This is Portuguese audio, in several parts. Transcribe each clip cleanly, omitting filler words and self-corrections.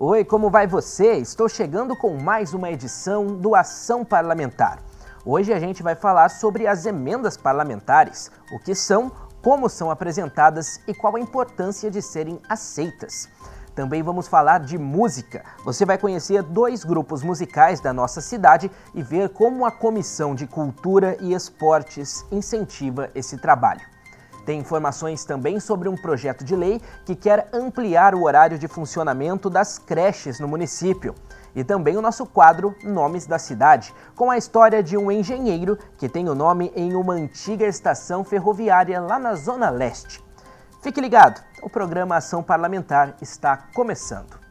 Oi, como vai você? Estou chegando com mais uma edição do Ação Parlamentar. Hoje a gente vai falar sobre as emendas parlamentares, o que são, como são apresentadas e qual a importância de serem aceitas. Também vamos falar de música. Você vai conhecer 2 grupos musicais da nossa cidade e ver como a Comissão de Cultura e Esportes incentiva esse trabalho. Tem informações também sobre um projeto de lei que quer ampliar o horário de funcionamento das creches no município. E também o nosso quadro Nomes da Cidade, com a história de um engenheiro que tem o nome em uma antiga estação ferroviária lá na Zona Leste. Fique ligado, o programa Ação Parlamentar está começando.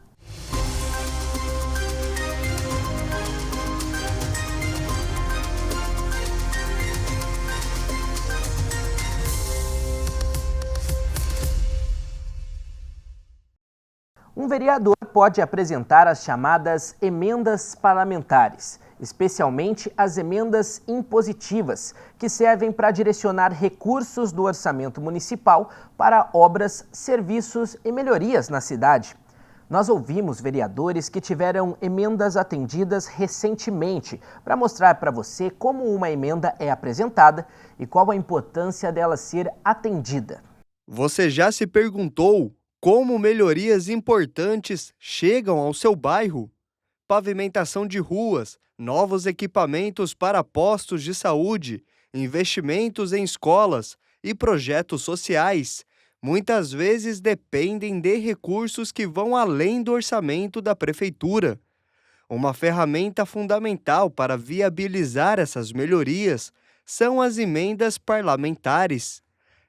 Um vereador pode apresentar as chamadas emendas parlamentares, especialmente as emendas impositivas, que servem para direcionar recursos do orçamento municipal para obras, serviços e melhorias na cidade. Nós ouvimos vereadores que tiveram emendas atendidas recentemente para mostrar para você como uma emenda é apresentada e qual a importância dela ser atendida. Você já se perguntou como melhorias importantes chegam ao seu bairro? Pavimentação de ruas, novos equipamentos para postos de saúde, investimentos em escolas e projetos sociais, muitas vezes dependem de recursos que vão além do orçamento da prefeitura. Uma ferramenta fundamental para viabilizar essas melhorias são as emendas parlamentares.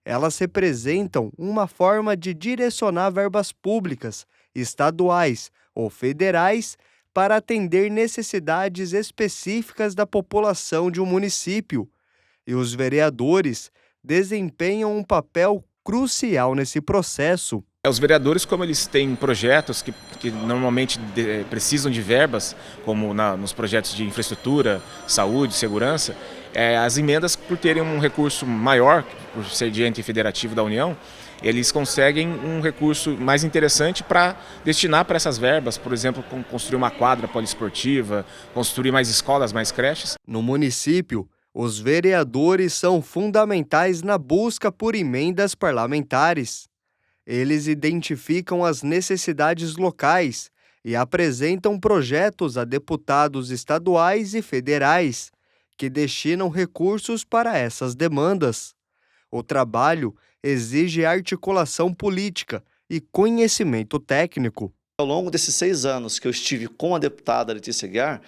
Elas representam uma forma de direcionar verbas públicas, estaduais ou federais para atender necessidades específicas da população de um município. E os vereadores desempenham um papel crucial nesse processo. Os vereadores, como eles têm projetos que normalmente precisam de verbas, como nos projetos de infraestrutura, saúde, segurança, as emendas, por terem um recurso maior, por ser de ente federativo da União, eles conseguem um recurso mais interessante para destinar para essas verbas, por exemplo, construir uma quadra poliesportiva, construir mais escolas, mais creches. No município, os vereadores são fundamentais na busca por emendas parlamentares. Eles identificam as necessidades locais e apresentam projetos a deputados estaduais e federais, que destinam recursos para essas demandas. O trabalho exige articulação política e conhecimento técnico. Ao longo desses 6 anos que eu estive com a deputada Letícia Aguiar,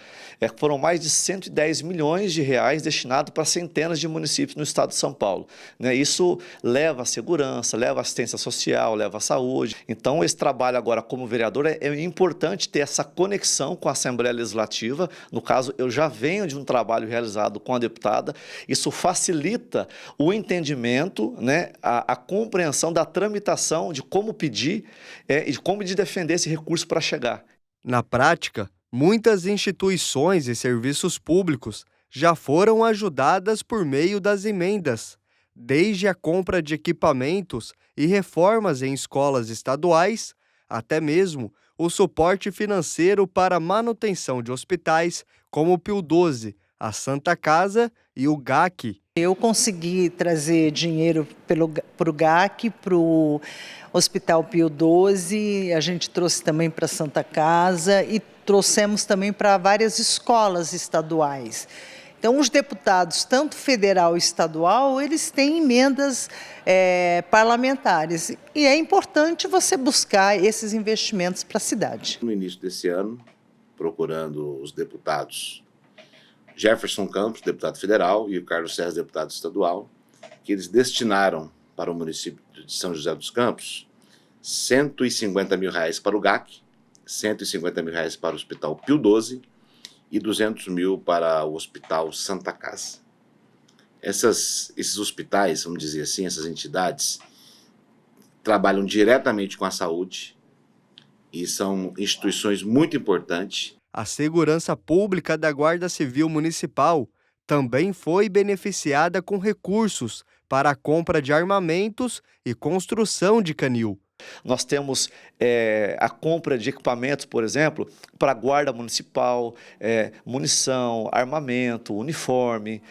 foram mais de 110 milhões de reais destinados para centenas de municípios no estado de São Paulo. Isso leva a segurança, leva a assistência social, leva a saúde. Então, esse trabalho agora como vereador é importante ter essa conexão com a Assembleia Legislativa. No caso, eu já venho de um trabalho realizado com a deputada. Isso facilita o entendimento, a compreensão da tramitação, de como pedir e de como defender esse recurso para chegar. Na prática, muitas instituições e serviços públicos já foram ajudadas por meio das emendas, desde a compra de equipamentos e reformas em escolas estaduais, até mesmo o suporte financeiro para a manutenção de hospitais como o Pio 12, a Santa Casa e o GAC. Eu consegui trazer dinheiro para o GAC, para o Hospital Pio 12, a gente trouxe também para a Santa Casa e trouxemos também para várias escolas estaduais. Então, os deputados, tanto federal e estadual, eles têm emendas parlamentares. E é importante você buscar esses investimentos para a cidade. No início desse ano, procurando os deputados Jefferson Campos, deputado federal, e o Carlos César, deputado estadual, que eles destinaram para o município de São José dos Campos R$150 mil para o GAC, R$150 mil para o Hospital Pio 12 e 200 mil para o Hospital Santa Casa. Esses hospitais, vamos dizer assim, essas entidades, trabalham diretamente com a saúde e são instituições muito importantes. A segurança pública da Guarda Civil Municipal também foi beneficiada com recursos para a compra de armamentos e construção de canil. Nós temos a compra de equipamentos, por exemplo, para a guarda municipal, munição, armamento, uniforme.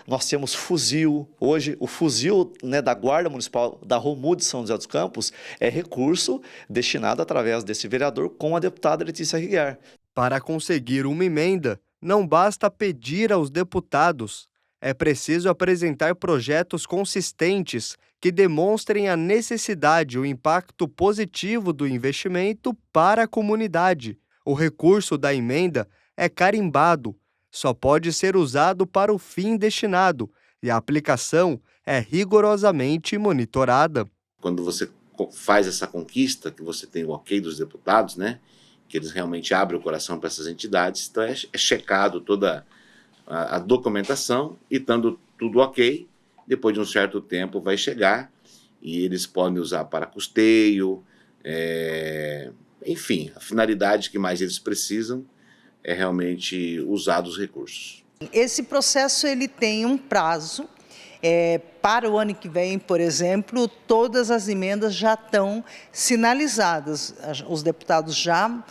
Nós temos fuzil. Hoje, o fuzil, né, da guarda municipal da Romu de São José dos Campos é recurso destinado através desse vereador com a deputada Letícia Riguiar. Para conseguir uma emenda, não basta pedir aos deputados. É preciso apresentar projetos consistentes que demonstrem a necessidade e o impacto positivo do investimento para a comunidade. O recurso da emenda é carimbado, só pode ser usado para o fim destinado e a aplicação é rigorosamente monitorada. Quando você faz essa conquista, que você tem o ok dos deputados, né, que eles realmente abrem o coração para essas entidades, então é checado toda a documentação e, estando tudo ok, depois de um certo tempo vai chegar e eles podem usar para custeio, enfim, a finalidade que mais eles precisam é realmente usar dos recursos. Esse processo ele tem um prazo. Para o ano que vem, por exemplo, todas as emendas já estão sinalizadas. Os deputados já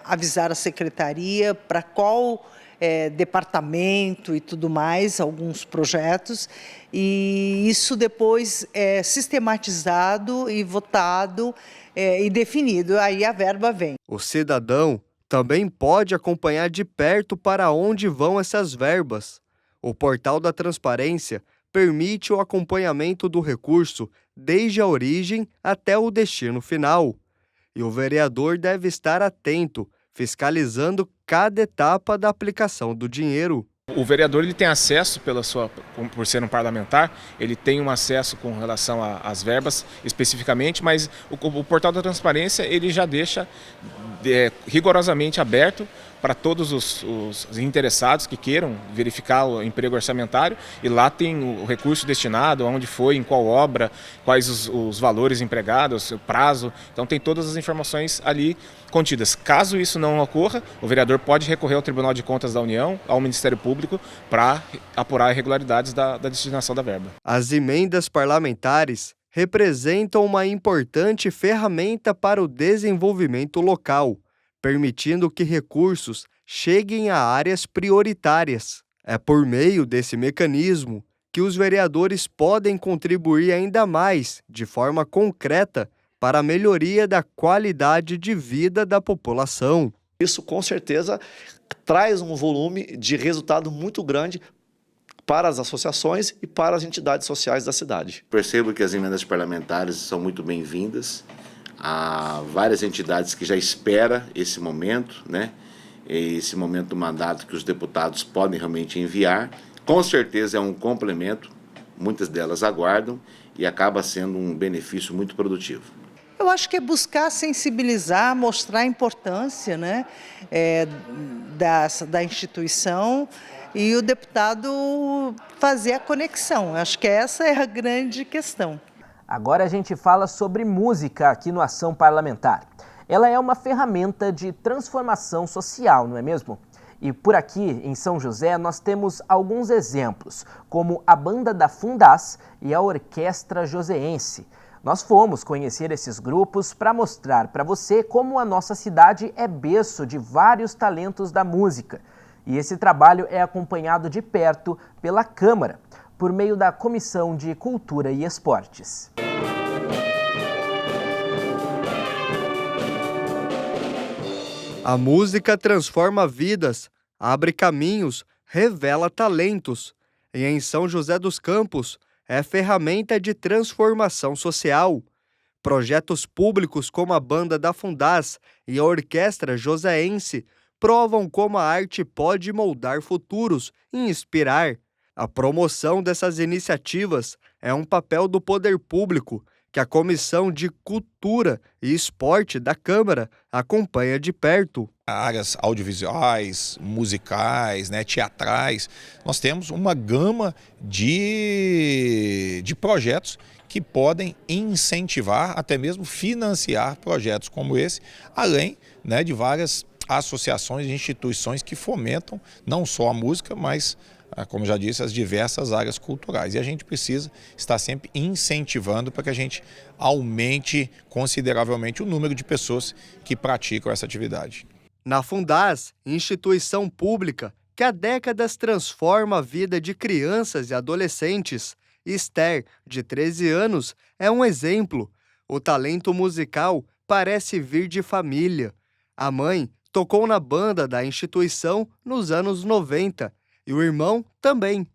avisaram a secretaria para qual departamento e tudo mais, alguns projetos, e isso depois é sistematizado e votado e definido, aí a verba vem. O cidadão também pode acompanhar de perto para onde vão essas verbas. O Portal da Transparência permite o acompanhamento do recurso desde a origem até o destino final. E o vereador deve estar atento, fiscalizando cada etapa da aplicação do dinheiro. O vereador ele tem acesso, por ser um parlamentar, ele tem um acesso com relação às verbas especificamente, mas o Portal da Transparência ele já deixa rigorosamente aberto para todos os interessados que queiram verificar o emprego orçamentário, e lá tem o recurso destinado, aonde foi, em qual obra, quais os valores empregados, o prazo, então tem todas as informações ali contidas. Caso isso não ocorra, o vereador pode recorrer ao Tribunal de Contas da União, ao Ministério Público, para apurar irregularidades da destinação da verba. As emendas parlamentares representam uma importante ferramenta para o desenvolvimento local, permitindo que recursos cheguem a áreas prioritárias. É por meio desse mecanismo que os vereadores podem contribuir ainda mais, de forma concreta, para a melhoria da qualidade de vida da população. Isso, com certeza, traz um volume de resultado muito grande para as associações e para as entidades sociais da cidade. Percebo que as emendas parlamentares são muito bem-vindas. Há várias entidades que já esperam esse momento, né? Esse momento do mandato que os deputados podem realmente enviar. Com certeza é um complemento, muitas delas aguardam e acaba sendo um benefício muito produtivo. Eu acho que é buscar sensibilizar, mostrar a importância, né, da instituição e o deputado fazer a conexão. Eu acho que essa é a grande questão. Agora a gente fala sobre música aqui no Ação Parlamentar. Ela é uma ferramenta de transformação social, não é mesmo? E por aqui, em São José, nós temos alguns exemplos, como a Banda da Fundaz e a Orquestra Joseense. Nós fomos conhecer esses grupos para mostrar para você como a nossa cidade é berço de vários talentos da música. E esse trabalho é acompanhado de perto pela Câmara, por meio da Comissão de Cultura e Esportes. A música transforma vidas, abre caminhos, revela talentos. E em São José dos Campos, é ferramenta de transformação social. Projetos públicos como a Banda da Fundaz e a Orquestra Joseense provam como a arte pode moldar futuros e inspirar. A promoção dessas iniciativas é um papel do poder público, que a Comissão de Cultura e Esporte da Câmara acompanha de perto. Áreas audiovisuais, musicais, teatrais, nós temos uma gama de projetos que podem incentivar, até mesmo financiar projetos como esse, além de várias associações e instituições que fomentam não só a música, mas como já disse, as diversas áreas culturais. E a gente precisa estar sempre incentivando para que a gente aumente consideravelmente o número de pessoas que praticam essa atividade. Na Fundaz, instituição pública que há décadas transforma a vida de crianças e adolescentes, Esther, de 13 anos, é um exemplo. O talento musical parece vir de família. A mãe tocou na banda da instituição nos anos 90 e o irmão também.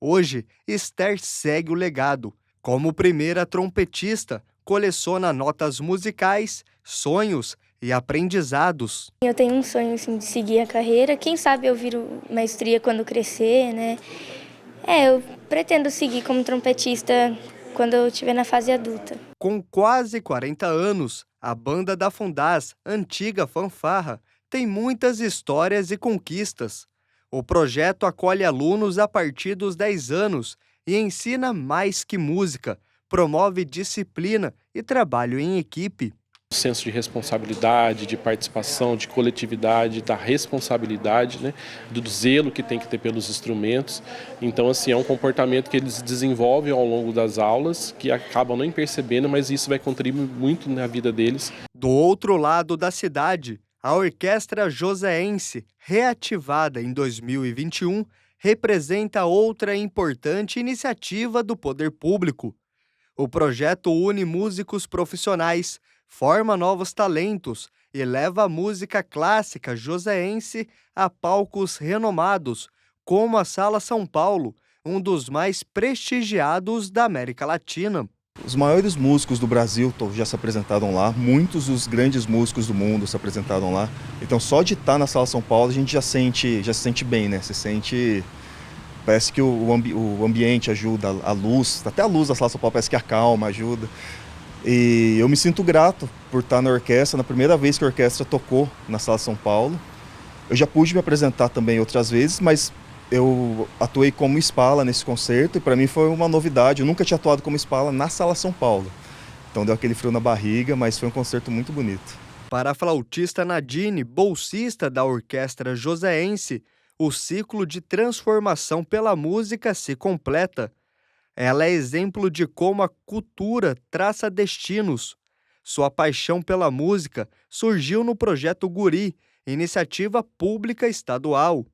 Hoje, Esther segue o legado. Como primeira trompetista, coleciona notas musicais, sonhos e aprendizados. Eu tenho um sonho assim, de seguir a carreira. Quem sabe eu viro maestria quando crescer, né? Eu pretendo seguir como trompetista quando eu estiver na fase adulta. Com quase 40 anos, a banda da Fundaz, antiga fanfarra, tem muitas histórias e conquistas. O projeto acolhe alunos a partir dos 10 anos e ensina mais que música, promove disciplina e trabalho em equipe. O senso de responsabilidade, de participação, de coletividade, da responsabilidade, né, do zelo que tem que ter pelos instrumentos. Então, assim, é um comportamento que eles desenvolvem ao longo das aulas, que acabam nem percebendo, mas isso vai contribuir muito na vida deles. Do outro lado da cidade, a Orquestra Joseense, reativada em 2021, representa outra importante iniciativa do poder público. O projeto une músicos profissionais, forma novos talentos e leva a música clássica joseense a palcos renomados, como a Sala São Paulo, um dos mais prestigiados da América Latina. Os maiores músicos do Brasil já se apresentaram lá, muitos dos grandes músicos do mundo se apresentaram lá. Então só de estar na Sala São Paulo a gente já se sente bem, né? Parece que o ambiente ajuda, a luz, até a luz da Sala São Paulo parece que acalma, ajuda. E eu me sinto grato por estar na orquestra, na primeira vez que a orquestra tocou na Sala São Paulo. Eu já pude me apresentar também outras vezes, mas eu atuei como Spala nesse concerto e para mim foi uma novidade. Eu nunca tinha atuado como Spala na Sala São Paulo. Então deu aquele frio na barriga, mas foi um concerto muito bonito. Para a flautista Nadine, bolsista da Orquestra Joseense, o ciclo de transformação pela música se completa. Ela é exemplo de como a cultura traça destinos. Sua paixão pela música surgiu no projeto Guri, iniciativa pública estadual.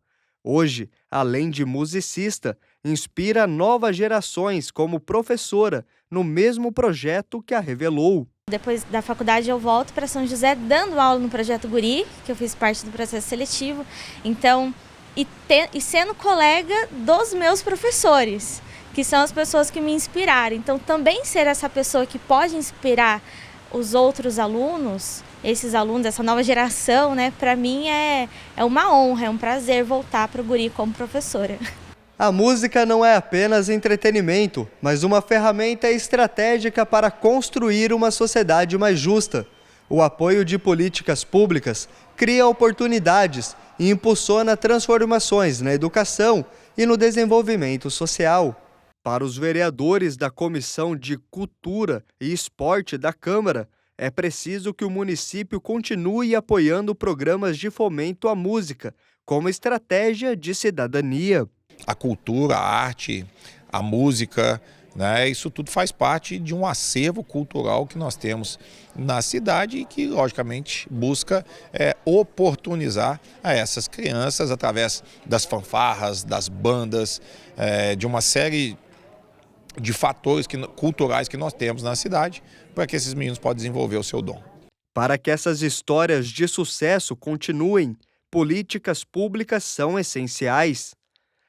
Hoje, além de musicista, inspira novas gerações como professora no mesmo projeto que a revelou. Depois da faculdade eu volto para São José dando aula no projeto Guri, que eu fiz parte do processo seletivo. Então, e sendo colega dos meus professores, que são as pessoas que me inspiraram. Então, também ser essa pessoa que pode inspirar os outros alunos, esses alunos, essa nova geração, né? Para mim é uma honra, é um prazer voltar para o Guri como professora. A música não é apenas entretenimento, mas uma ferramenta estratégica para construir uma sociedade mais justa. O apoio de políticas públicas cria oportunidades e impulsiona transformações na educação e no desenvolvimento social. Para os vereadores da Comissão de Cultura e Esporte da Câmara, é preciso que o município continue apoiando programas de fomento à música, como estratégia de cidadania. A cultura, a arte, a música, né, isso tudo faz parte de um acervo cultural que nós temos na cidade e que, logicamente, busca oportunizar a essas crianças através das fanfarras, das bandas, de uma série de fatores culturais que nós temos na cidade para que esses meninos possam desenvolver o seu dom. Para que essas histórias de sucesso continuem, políticas públicas são essenciais.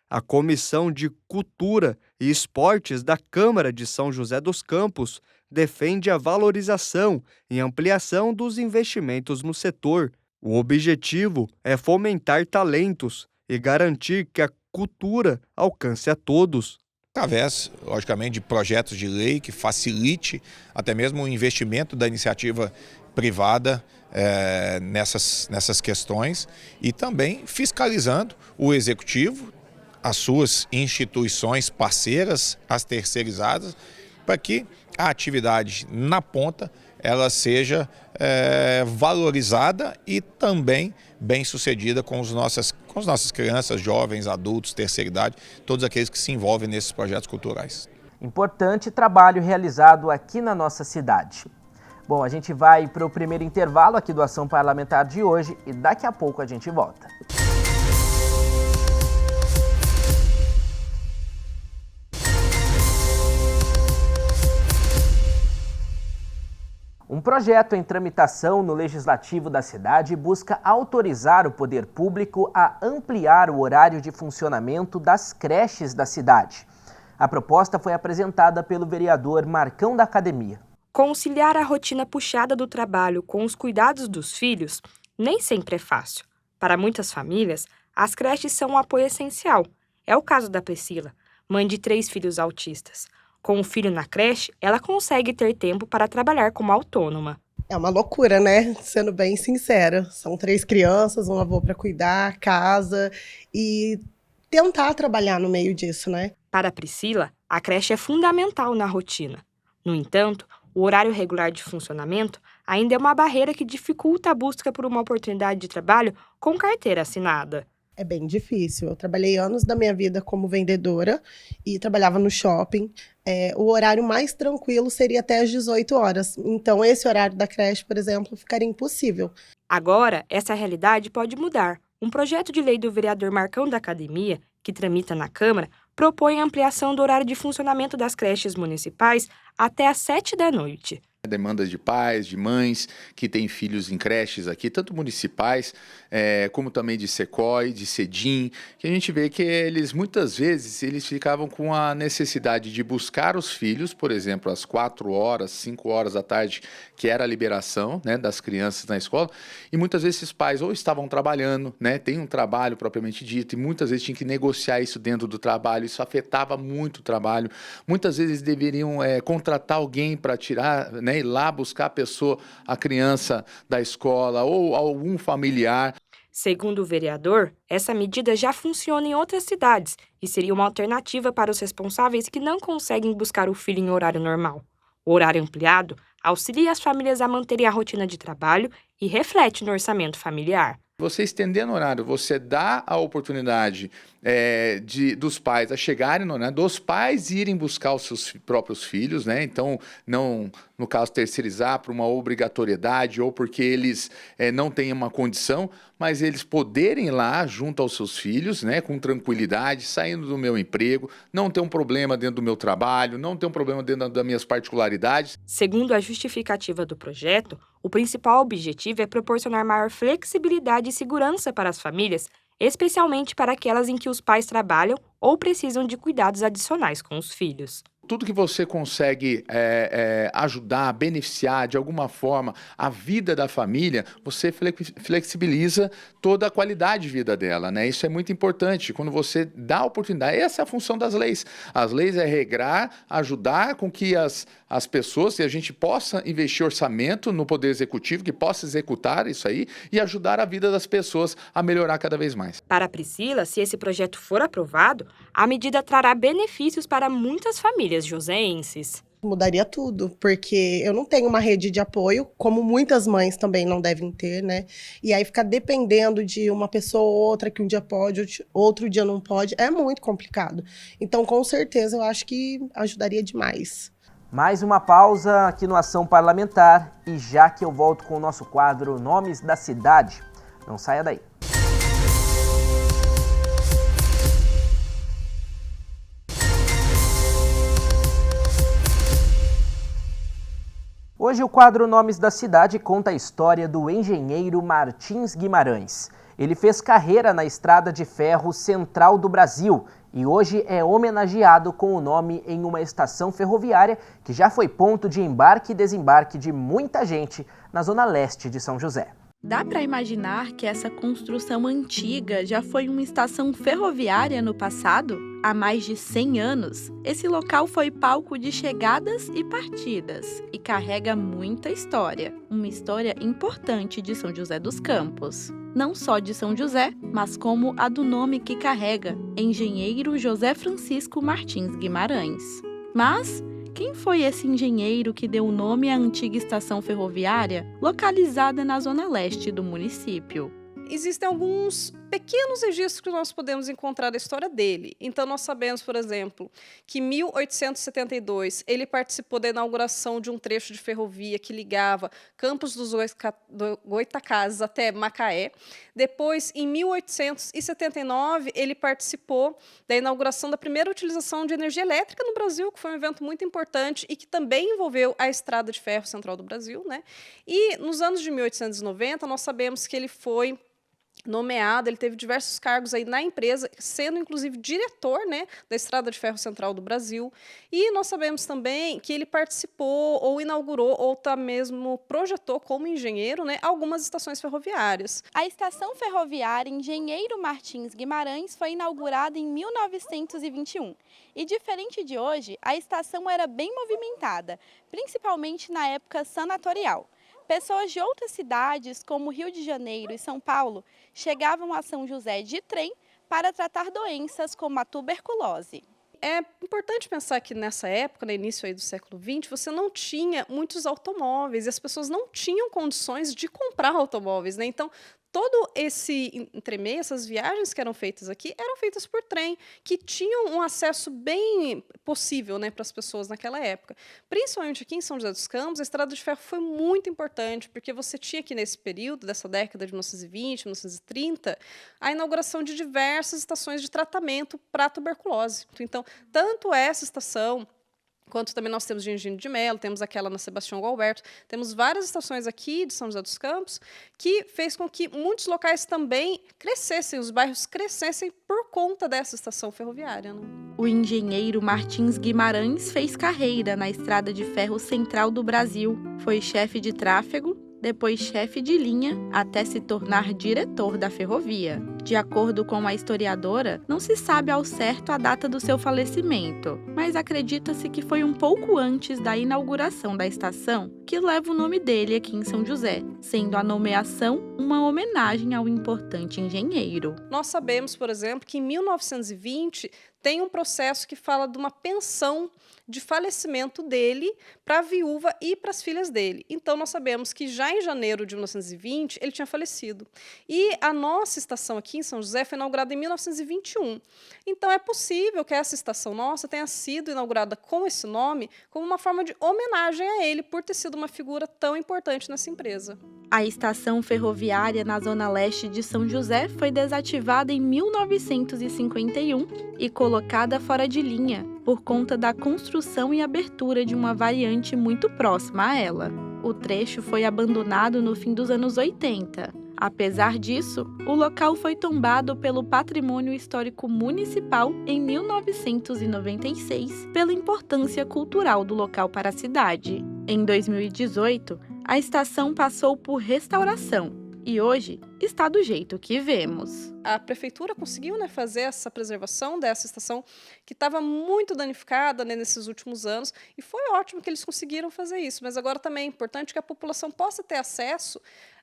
A Comissão de Cultura e Esportes da Câmara de São José dos Campos defende a valorização e ampliação dos investimentos no setor. O objetivo é fomentar talentos e garantir que a cultura alcance a todos. Através, logicamente, de projetos de lei que facilite até mesmo o investimento da iniciativa privada nessas questões e também fiscalizando o executivo, as suas instituições parceiras, as terceirizadas, para que a atividade na ponta ela seja valorizada e também bem-sucedida com as nossas crianças, jovens, adultos, terceira idade, todos aqueles que se envolvem nesses projetos culturais. Importante trabalho realizado aqui na nossa cidade. Bom, a gente vai para o primeiro intervalo aqui do Ação Parlamentar de hoje e daqui a pouco a gente volta. Um projeto em tramitação no Legislativo da cidade busca autorizar o poder público a ampliar o horário de funcionamento das creches da cidade. A proposta foi apresentada pelo vereador Marcão da Academia. Conciliar a rotina puxada do trabalho com os cuidados dos filhos nem sempre é fácil. Para muitas famílias, as creches são um apoio essencial. É o caso da Priscila, mãe de 3 filhos autistas. Com o filho na creche, ela consegue ter tempo para trabalhar como autônoma. É uma loucura, né? Sendo bem sincera. São 3 crianças, um avô para cuidar, casa e tentar trabalhar no meio disso, né? Para a Priscila, a creche é fundamental na rotina. No entanto, o horário regular de funcionamento ainda é uma barreira que dificulta a busca por uma oportunidade de trabalho com carteira assinada. É bem difícil. Eu trabalhei anos da minha vida como vendedora e trabalhava no shopping. O horário mais tranquilo seria até às 18 horas. Então, esse horário da creche, por exemplo, ficaria impossível. Agora, essa realidade pode mudar. Um projeto de lei do vereador Marcão da Academia, que tramita na Câmara, propõe a ampliação do horário de funcionamento das creches municipais até às 7 da noite. Demandas de pais, de mães que têm filhos em creches aqui, tanto municipais, como também de SECOI, de CEDIM, que a gente vê que eles, muitas vezes, eles ficavam com a necessidade de buscar os filhos, por exemplo, às 4 horas, 5 horas da tarde, que era a liberação, né, das crianças na escola, e muitas vezes esses pais ou estavam trabalhando, né, tem um trabalho propriamente dito, e muitas vezes tinham que negociar isso dentro do trabalho, isso afetava muito o trabalho, muitas vezes deveriam contratar alguém para tirar, né, ir lá buscar a criança da escola ou algum familiar. Segundo o vereador, essa medida já funciona em outras cidades e seria uma alternativa para os responsáveis que não conseguem buscar o filho em horário normal. O horário ampliado auxilia as famílias a manterem a rotina de trabalho e reflete no orçamento familiar. Você estendendo o horário, você dá a oportunidade dos pais a chegarem no horário, dos pais irem buscar os seus próprios filhos, né? Então, não, no caso, terceirizar para uma obrigatoriedade ou porque eles não têm uma condição, mas eles poderem ir lá junto aos seus filhos, né, com tranquilidade, saindo do meu emprego, não ter um problema dentro do meu trabalho, não ter um problema dentro das minhas particularidades. Segundo a justificativa do projeto, o principal objetivo é proporcionar maior flexibilidade e segurança para as famílias, especialmente para aquelas em que os pais trabalham ou precisam de cuidados adicionais com os filhos. Tudo que você consegue ajudar, beneficiar de alguma forma a vida da família, você flexibiliza toda a qualidade de vida dela, né? Isso é muito importante, quando você dá a oportunidade. Essa é a função das leis. As leis é regrar, ajudar com que as pessoas, e a gente possa investir orçamento no Poder Executivo, que possa executar isso aí e ajudar a vida das pessoas a melhorar cada vez mais. Para a Priscila, se esse projeto for aprovado, a medida trará benefícios para muitas famílias joseenses. Mudaria tudo, porque eu não tenho uma rede de apoio, como muitas mães também não devem ter, né? E aí ficar dependendo de uma pessoa ou outra que um dia pode, outro dia não pode, é muito complicado. Então, com certeza, eu acho que ajudaria demais. Mais uma pausa aqui no Ação Parlamentar e já que eu volto com o nosso quadro Nomes da Cidade. Não saia daí. Hoje o quadro Nomes da Cidade conta a história do engenheiro Martins Guimarães. Ele fez carreira na Estrada de Ferro Central do Brasil e hoje é homenageado com o nome em uma estação ferroviária que já foi ponto de embarque e desembarque de muita gente na zona leste de São José. Dá para imaginar que essa construção antiga já foi uma estação ferroviária no passado? Há mais de 100 anos, esse local foi palco de chegadas e partidas e carrega muita história. Uma história importante de São José dos Campos. Não só de São José, mas como a do nome que carrega, Engenheiro José Francisco Martins Guimarães. Mas Quem foi esse engenheiro que deu o nome à antiga estação ferroviária, localizada na zona leste do município? Existem alguns pequenos registros que nós podemos encontrar da história dele. Então, nós sabemos, por exemplo, que em 1872 ele participou da inauguração de um trecho de ferrovia que ligava Campos dos Goytacazes até Macaé. Depois, em 1879, ele participou da inauguração da primeira utilização de energia elétrica no Brasil, que foi um evento muito importante e que também envolveu a Estrada de Ferro Central do Brasil, né? E nos anos de 1890, nós sabemos que ele foi nomeado, ele teve diversos cargos aí na empresa, sendo inclusive diretor, né, da Estrada de Ferro Central do Brasil. E nós sabemos também que ele participou ou inaugurou ou até mesmo projetou como engenheiro, né, algumas estações ferroviárias. A estação ferroviária Engenheiro Martins Guimarães foi inaugurada em 1921. E diferente de hoje, a estação era bem movimentada, principalmente na época sanatorial. Pessoas de outras cidades, como Rio de Janeiro e São Paulo, chegavam a São José de trem para tratar doenças como a tuberculose. É importante pensar que nessa época, no início aí do século XX, você não tinha muitos automóveis e as pessoas não tinham condições de comprar automóveis, né? Então, todo esse entremeio, essas viagens que eram feitas aqui, eram feitas por trem, que tinham um acesso bem possível, né, para as pessoas naquela época. Principalmente aqui em São José dos Campos, a Estrada de Ferro foi muito importante, porque você tinha aqui nesse período, dessa década de 1920, 1930, a inauguração de diversas estações de tratamento para a tuberculose. Então, tanto essa estação, quanto também nós temos de Engenho de Melo, temos aquela na Sebastião Gualberto, temos várias estações aqui de São José dos Campos, que fez com que muitos locais também crescessem, os bairros crescessem por conta dessa estação ferroviária, né? O engenheiro Martins Guimarães fez carreira na Estrada de Ferro Central do Brasil. Foi chefe de tráfego, depois chefe de linha, até se tornar diretor da ferrovia. De acordo com a historiadora, não se sabe ao certo a data do seu falecimento, mas acredita-se que foi um pouco antes da inauguração da estação, que leva o nome dele aqui em São José, sendo a nomeação uma homenagem ao importante engenheiro. Nós sabemos, por exemplo, que em 1920 tem um processo que fala de uma pensão de falecimento dele para a viúva e para as filhas dele. Então, nós sabemos que já em janeiro de 1920 ele tinha falecido. E a nossa estação aqui em São José foi inaugurada em 1921. Então, é possível que essa estação nossa tenha sido inaugurada com esse nome como uma forma de homenagem a ele por ter sido uma figura tão importante nessa empresa. A estação ferroviária na zona leste de São José foi desativada em 1951 e colocada fora de linha, por conta da construção e abertura de uma variante muito próxima a ela. O trecho foi abandonado no fim dos anos 80. Apesar disso, o local foi tombado pelo Patrimônio Histórico Municipal em 1996, pela importância cultural do local para a cidade. Em 2018, a estação passou por restauração e hoje está do jeito que vemos. A prefeitura conseguiu, né, fazer essa preservação dessa estação que estava muito danificada, né, nesses últimos anos, e foi ótimo que eles conseguiram fazer isso, mas agora também é importante que a população possa ter acesso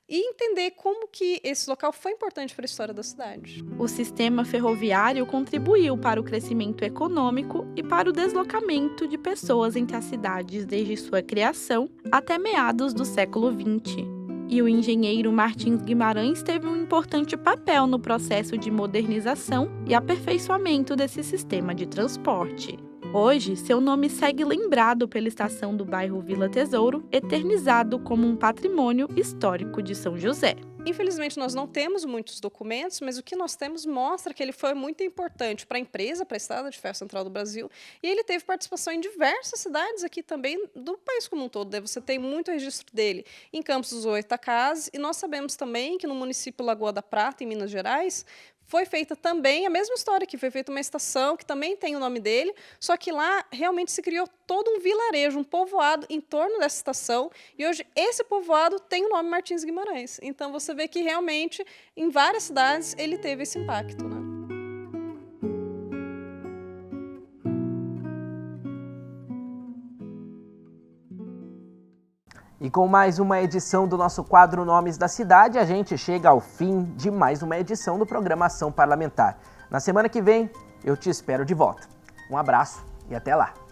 e entender como que esse local foi importante para a história da cidade. O sistema ferroviário contribuiu para o crescimento econômico e para o deslocamento de pessoas entre as cidades desde sua criação até meados do século XX. E o engenheiro Martins Guimarães teve um importante papel no processo de modernização e aperfeiçoamento desse sistema de transporte. Hoje, seu nome segue lembrado pela estação do bairro Vila Tesouro, eternizado como um patrimônio histórico de São José. Infelizmente, nós não temos muitos documentos, mas o que nós temos mostra que ele foi muito importante para a empresa, para a Estrada de Ferro Central do Brasil, e ele teve participação em diversas cidades aqui também do país como um todo. Você tem muito registro dele em Campos dos Goytacazes, e nós sabemos também que no município Lagoa da Prata, em Minas Gerais, foi feita também a mesma história, que foi feita uma estação que também tem o nome dele, só que lá realmente se criou todo um vilarejo, um povoado em torno dessa estação, e hoje esse povoado tem o nome Martins Guimarães. Então você vê que realmente em várias cidades ele teve esse impacto, né? E com mais uma edição do nosso quadro Nomes da Cidade, a gente chega ao fim de mais uma edição do Programação Parlamentar. Na semana que vem, eu te espero de volta. Um abraço e até lá!